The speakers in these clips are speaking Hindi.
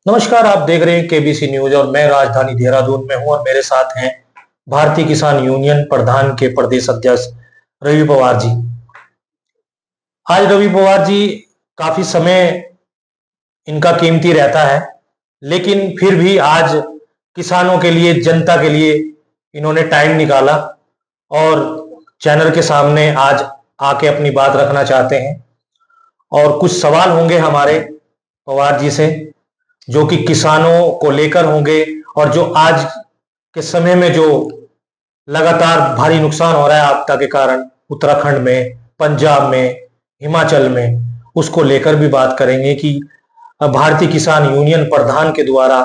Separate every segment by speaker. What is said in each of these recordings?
Speaker 1: नमस्कार। आप देख रहे हैं केबीसी न्यूज और मैं राजधानी देहरादून में हूं और मेरे साथ हैं भारतीय किसान यूनियन प्रधान के प्रदेश अध्यक्ष रवि पवार जी। आज रवि पवार जी काफी समय इनका कीमती रहता है, लेकिन फिर भी आज किसानों के लिए, जनता के लिए इन्होंने टाइम निकाला और चैनल के सामने आज आके अपनी बात रखना चाहते हैं। और कुछ सवाल होंगे हमारे पवार जी से जो कि किसानों को लेकर होंगे, और जो आज के समय में जो लगातार भारी नुकसान हो रहा है आपदा के कारण उत्तराखंड में, पंजाब में, हिमाचल में, उसको लेकर भी बात करेंगे कि भारतीय किसान यूनियन प्रधान के द्वारा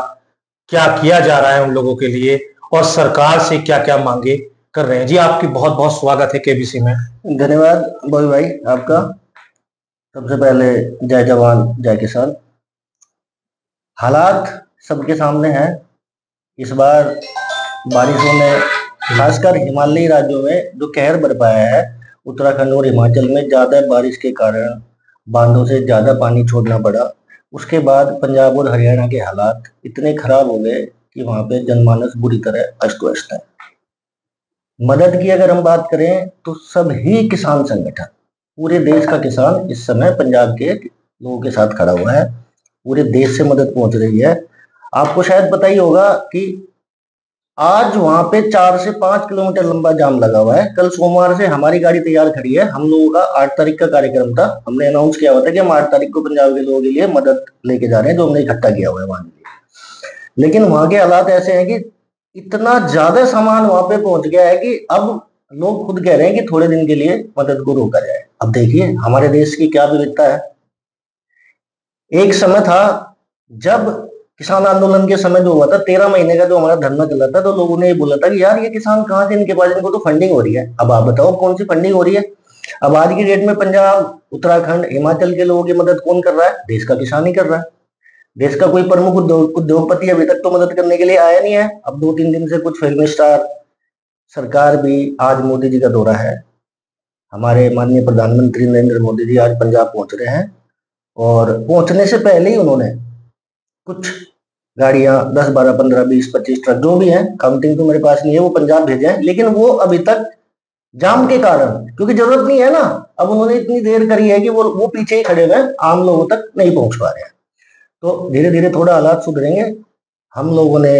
Speaker 1: क्या किया जा रहा है उन लोगों के लिए और सरकार से क्या क्या मांगे कर रहे हैं। जी, आपकी बहुत बहुत स्वागत है केबीसी में।
Speaker 2: धन्यवाद बॉबी भाई आपका। सबसे पहले जय जवान जय किसान। हालात सबके सामने हैं। इस बार बारिशों ने खासकर हिमालयी राज्यों में जो कहर बरपाया है, उत्तराखंड और हिमाचल में ज्यादा बारिश के कारण बांधों से ज्यादा पानी छोड़ना पड़ा। उसके बाद पंजाब और हरियाणा के हालात इतने खराब हो गए कि वहां पे जनमानस बुरी तरह अस्त व्यस्त है। मदद की अगर हम बात करें तो सभी किसान संगठन, पूरे देश का किसान इस समय पंजाब के लोगों के साथ खड़ा हुआ है। पूरे देश से मदद पहुंच रही है। आपको शायद पता ही होगा कि आज वहां पे 4 से 5 किलोमीटर लंबा जाम लगा हुआ है। कल सोमवार से हमारी गाड़ी तैयार खड़ी है। हम लोगों का 8 तारीख का कार्यक्रम था। हमने अनाउंस किया हुआ था कि हम 8 तारीख को पंजाब के लोगों के लिए मदद लेके जा रहे हैं, जो हमने इकट्ठा किया हुआ है वहां के लिए। लेकिन वहां के हालात ऐसे हैं कि इतना ज्यादा सामान वहां पे पहुंच गया है कि अब लोग खुद कह रहे हैं कि थोड़े दिन के लिए मदद को रोका जाए। अब देखिए हमारे देश की क्या विविधता है। एक समय था जब किसान आंदोलन के समय जो हुआ था, 13 महीने का जो हमारा धरना चला था, तो लोगों ने ये बोला था कि यार ये किसान कहाँ से, इनके पास, इनको तो फंडिंग हो रही है। अब आप बताओ कौन सी फंडिंग हो रही है। अब आज की डेट में पंजाब, उत्तराखंड, हिमाचल के लोगों की मदद कौन कर रहा है? देश का किसान ही कर रहा है। देश का कोई प्रमुख उद्योगपति अभी तक तो मदद करने के लिए आया नहीं है। अब 2-3 दिन से कुछ फिल्म स्टार, सरकार भी, आज मोदी जी का दौरा है। हमारे माननीय प्रधानमंत्री नरेंद्र मोदी जी आज पंजाब पहुंच रहे हैं और पहुंचने से पहले ही उन्होंने कुछ गाड़ियां, 10, 12, 15, 20, 25 ट्रक जो भी है, काउंटिंग तो मेरे पास नहीं है, वो पंजाब भेजे हैं। लेकिन वो अभी तक जाम के कारण, क्योंकि जरूरत नहीं है ना, अब उन्होंने इतनी देर करी है कि वो पीछे ही खड़े हुए, आम लोगों तक नहीं पहुंच पा रहे हैं। तो धीरे धीरे थोड़ा हालात सुधरेंगे। हम लोगों ने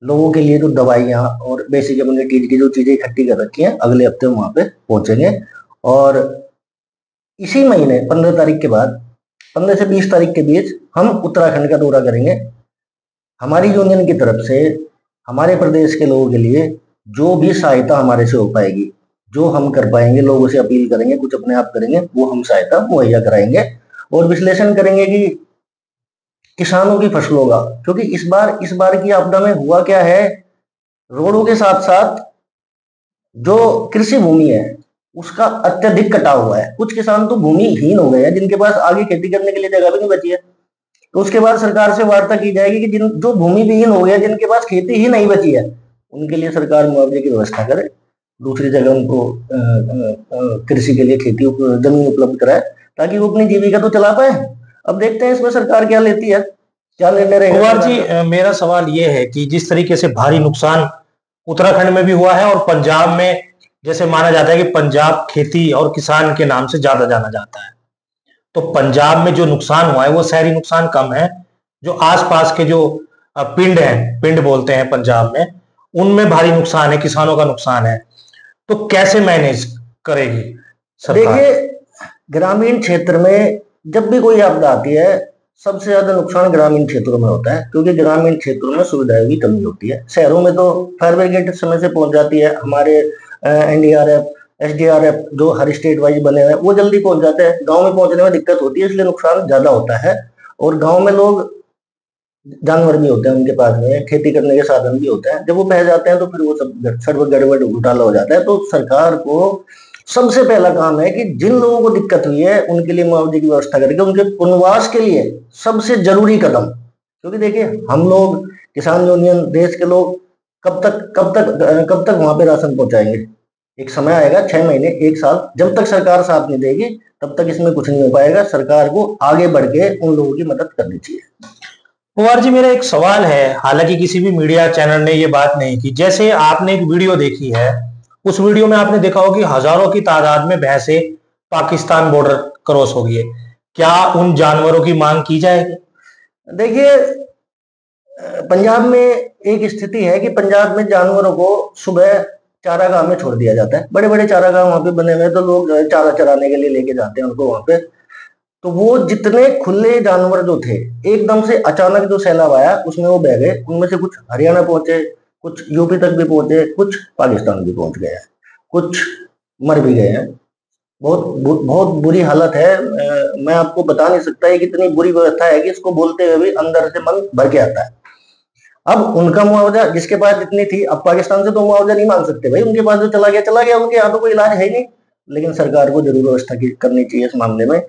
Speaker 2: लोगों के लिए जो दवाइयाँ और बेसिक इम्यूनिटीज की जो चीजें इकट्ठी कर रखी हैं, अगले हफ्ते वहां पे पहुंचेंगे। और इसी महीने 15 तारीख के बाद, 15 से 20 तारीख के बीच हम उत्तराखंड का दौरा करेंगे। हमारी यूनियन की तरफ से हमारे प्रदेश के लोगों के लिए जो भी सहायता हमारे से हो पाएगी, जो हम कर पाएंगे, लोगों से अपील करेंगे, कुछ अपने आप करेंगे, वो हम सहायता मुहैया कराएंगे। और विश्लेषण करेंगे कि किसानों की फसलों का, क्योंकि इस बार की आपदा में हुआ क्या है, रोडों के साथ साथ जो कृषि भूमि है उसका अत्यधिक कटाव हुआ है। कुछ किसान तो भूमिहीन हो गए हैं, जिनके पास आगे खेती करने के लिए जगह भी नहीं बची है। तो उसके बाद सरकार से वार्ता की जाएगी कि जो भूमि विहीन हो गया, जिनके पास खेती ही नहीं बची है, उनके लिए सरकार मुआवजे की व्यवस्था करे, दूसरी जगह उनको कृषि के लिए जमीन उपलब्ध कराए, ताकि वो अपनी जीविका तो चला पाए। अब देखते हैं इसमें सरकार क्या लेती है, क्या निर्णय रहेगा।
Speaker 1: पवार जी, मेरा सवाल ये है कि जिस तरीके से भारी नुकसान उत्तराखंड में भी हुआ है और पंजाब में, जैसे माना जाता है कि पंजाब खेती और किसान के नाम से ज्यादा जाना जाता है, तो पंजाब में जो नुकसान हुआ है वो शहरी नुकसान कम है। जो आसपास के जो पिंड हैं, पिंड बोलते हैं पंजाब में, उनमें भारी नुकसान है, किसानों का नुकसान है। तो कैसे मैनेज करेगी सरकार?
Speaker 2: देखिए, ग्रामीण क्षेत्र में जब भी कोई आपदा आती है, सबसे ज्यादा नुकसान ग्रामीण क्षेत्रों में होता है, क्योंकि ग्रामीण क्षेत्रों में सुविधाओं की कमी होती है। शहरों में तो फायर ब्रिगेड समय से पहुंच जाती है, हमारे एनडीआरएफ, एसडीआरएफ जो हर स्टेट वाइज बने हुए हैं वो जल्दी पहुंच जाते हैं। गांव में पहुंचने में दिक्कत होती है, इसलिए नुकसान ज्यादा होता है। और गांव में लोग, जानवर भी होते हैं उनके पास में, खेती करने के साधन भी होते हैं, जब वो बह जाते हैं तो फिर वो सब सर्व गड़बड़ घोटाला हो जाता है। तो सरकार को सबसे पहला काम है कि जिन लोगों को दिक्कत हुई है उनके लिए मुआवजे की व्यवस्था करके उनके पुनर्वास के लिए सबसे जरूरी कदम, क्योंकि देखिए हम लोग किसान यूनियन, देश के लोग कब तक वहां पे राशन पहुंचाएंगे। एक समय आएगा, 6 महीने, 1 साल, जब तक सरकार साथ नहीं देगी तब तक इसमें कुछ नहीं हो पाएगा। सरकार को आगे बढ़ के उन लोगों की मदद करनी चाहिए।
Speaker 1: पवार जी, मेरा एक सवाल है। हालांकि किसी भी मीडिया चैनल ने ये बात नहीं की, जैसे आपने एक वीडियो देखी है, उस वीडियो में आपने देखा हो कि हजारों की तादाद में भैंसें पाकिस्तान बॉर्डर क्रॉस हो गई है। क्या उन जानवरों की मांग की जाएगी?
Speaker 2: देखिए, पंजाब में एक स्थिति है कि पंजाब में जानवरों को सुबह चारागाह में छोड़ दिया जाता है। बड़े बड़े चारागाह वहां पे बने हुए हैं, तो लोग चारा चराने के लिए लेके जाते हैं उनको वहां पे। तो वो जितने खुले जानवर जो थे, एकदम से अचानक जो सैलाब आया उसमें वो बह गए। उनमें से कुछ हरियाणा पहुंचे, कुछ यूपी तक भी पहुंचे, कुछ पाकिस्तान भी पहुंच गए हैं, कुछ मर भी गए हैं। बहुत बुरी हालत है। मैं आपको बता नहीं सकता, ये कितनी बुरी व्यवस्था है कि इसको बोलते हुए भी अंदर से मन भर के आता है। अब उनका मुआवजा जिसके पास जितनी थी, अब पाकिस्तान से तो मुआवजा नहीं मांग सकते भाई, उनके पास जो चला गया, उनके यहाँ तो कोई इलाज है ही नहीं। लेकिन सरकार को जरूर व्यवस्था करनी चाहिए इस मामले में,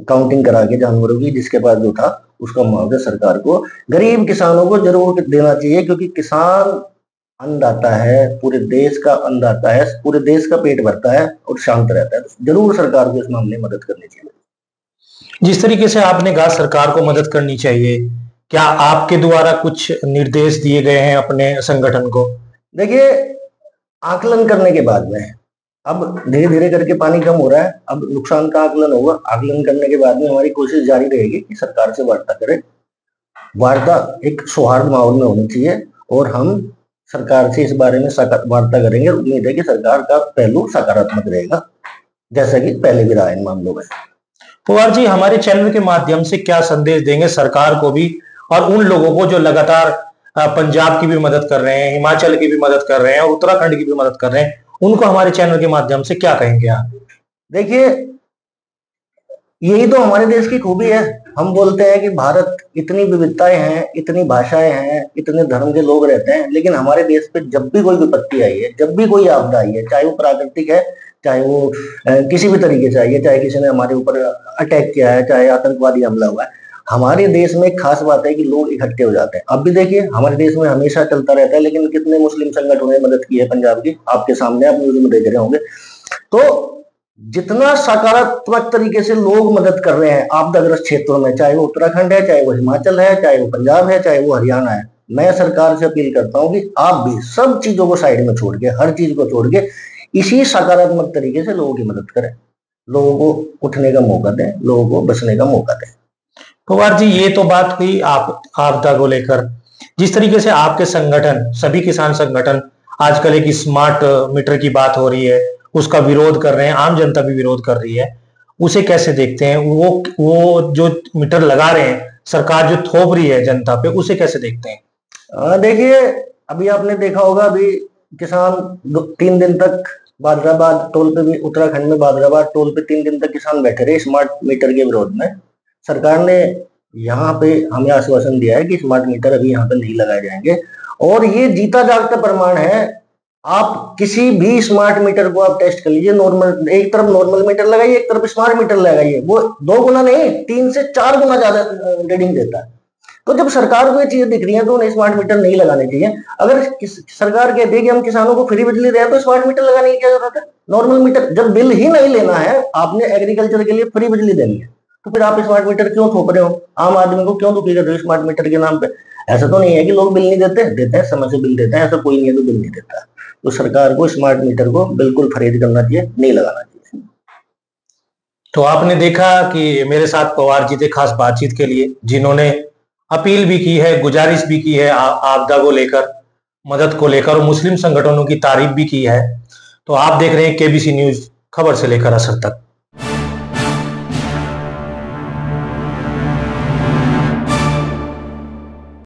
Speaker 2: काउंटिंग करा के जानवरों की, जिसके पास जो था उसका मुआवजा सरकार को, गरीब किसानों को जरूर देना चाहिए। क्योंकि किसान अन्नदाता है, पूरे देश का अन्नदाता है, पूरे देश का पेट भरता है और शांत रहता है। तो जरूर सरकार को इस मामले में मदद करनी चाहिए।
Speaker 1: जिस तरीके से आपने कहा सरकार को मदद करनी चाहिए, क्या आपके द्वारा कुछ निर्देश दिए गए हैं अपने संगठन को?
Speaker 2: देखिए, आकलन करने के बाद में, अब धीरे धीरे करके पानी कम हो रहा है, अब नुकसान का आकलन होगा। आकलन करने के बाद में हमारी कोशिश जारी रहेगी कि सरकार से वार्ता करें। वार्ता एक सौहार्द माहौल में होनी चाहिए और हम सरकार से इस बारे में वार्ता करेंगे। उम्मीद है कि सरकार का पहलू सकारात्मक रहेगा, जैसा कि पहले भी रहा इन मामलों में।
Speaker 1: पवार जी, हमारे चैनल के माध्यम से क्या संदेश देंगे सरकार को भी और उन लोगों को जो लगातार पंजाब की भी मदद कर रहे हैं, हिमाचल की भी मदद कर रहे हैं और उत्तराखंड की भी मदद कर रहे हैं, उनको हमारे चैनल के माध्यम से क्या कहेंगे आप?
Speaker 2: देखिए, यही तो हमारे देश की खूबी है। हम बोलते हैं कि भारत इतनी विविधताएं हैं, इतनी भाषाएं हैं, इतने धर्म के लोग रहते हैं, लेकिन हमारे देश पे जब भी कोई विपत्ति आई है, जब भी कोई आपदा आई है, चाहे वो प्राकृतिक है, चाहे वो किसी भी तरीके से आई है, चाहे किसी ने हमारे ऊपर अटैक किया है, चाहे आतंकवादी हमला हुआ है, हमारे देश में एक खास बात है कि लोग इकट्ठे हो जाते हैं। अब भी देखिए, हमारे देश में हमेशा चलता रहता है, लेकिन कितने मुस्लिम संगठनों ने मदद की है पंजाब की, आपके सामने आप न्यूज में देख रहे होंगे। तो जितना सकारात्मक तरीके से लोग मदद कर रहे हैं आपदाग्रस्त क्षेत्रों में, चाहे वो उत्तराखंड है, चाहे वो हिमाचल है, चाहे वो पंजाब है, चाहे वो हरियाणा है, मैं सरकार से अपील करता हूं कि आप भी सब चीजों को साइड में छोड़ के, हर चीज को छोड़ के इसी सकारात्मक तरीके से लोगों की मदद करें, लोगों को उठने का मौका दें, लोगों को बचने का मौका दें।
Speaker 1: पवार जी, ये तो बात हुई आप आपदा को लेकर। जिस तरीके से आपके संगठन, सभी किसान संगठन आजकल एक स्मार्ट मीटर की बात हो रही है, उसका विरोध कर रहे हैं, आम जनता भी विरोध कर रही है, उसे कैसे देखते हैं? वो जो मीटर लगा रहे हैं, सरकार जो थोप रही है जनता पे, उसे कैसे देखते हैं?
Speaker 2: देखिए, अभी आपने देखा होगा, अभी किसान 3 दिन तक बादराबाद टोल पे भी, उत्तराखंड में बादराबाद टोल पे 3 दिन तक किसान बैठे रहे स्मार्ट मीटर के विरोध में। सरकार ने यहाँ पे हमें आश्वासन दिया है कि स्मार्ट मीटर अभी यहाँ पे नहीं लगाए जाएंगे, और ये जीता जागता प्रमाण है। आप किसी भी स्मार्ट मीटर को आप टेस्ट कर लीजिए, नॉर्मल, एक तरफ नॉर्मल मीटर लगाइए, एक तरफ स्मार्ट मीटर लगाइए, वो 2 गुना नहीं, 3 से 4 गुना ज्यादा रीडिंग देता है। तो जब सरकार को ये चीजें दिख रही हैं तो उन्हें स्मार्ट मीटर नहीं लगाने चाहिए। अगर सरकार कहती है कि हम किसानों को फ्री बिजली दें, तो स्मार्ट मीटर लगाने की क्या जरूरत है? नॉर्मल मीटर, जब बिल ही नहीं लेना है, आपने एग्रीकल्चर के लिए फ्री बिजली देनी है, तो फिर आप स्मार्ट मीटर क्यों थोप रहे हो? आम आदमी को क्यों दुखी कर रहे हो स्मार्ट मीटर के नाम पे? ऐसा तो नहीं है कि लोग बिल नहीं देते हैं, समय से बिल देते हैं, ऐसा कोई नहीं है जो बिल नहीं देता। तो सरकार को स्मार्ट मीटर को बिल्कुल खरीद करना चाहिए, नहीं लगाना चाहिए।
Speaker 1: तो आपने देखा कि मेरे साथ पवार जी थे खास बातचीत के लिए, जिन्होंने अपील भी की है, गुजारिश भी की है आपदा को लेकर, मदद को लेकर, और मुस्लिम संगठनों की तारीफ भी की है। तो आप देख रहे हैं केबीसी न्यूज, खबर से लेकर असर तक।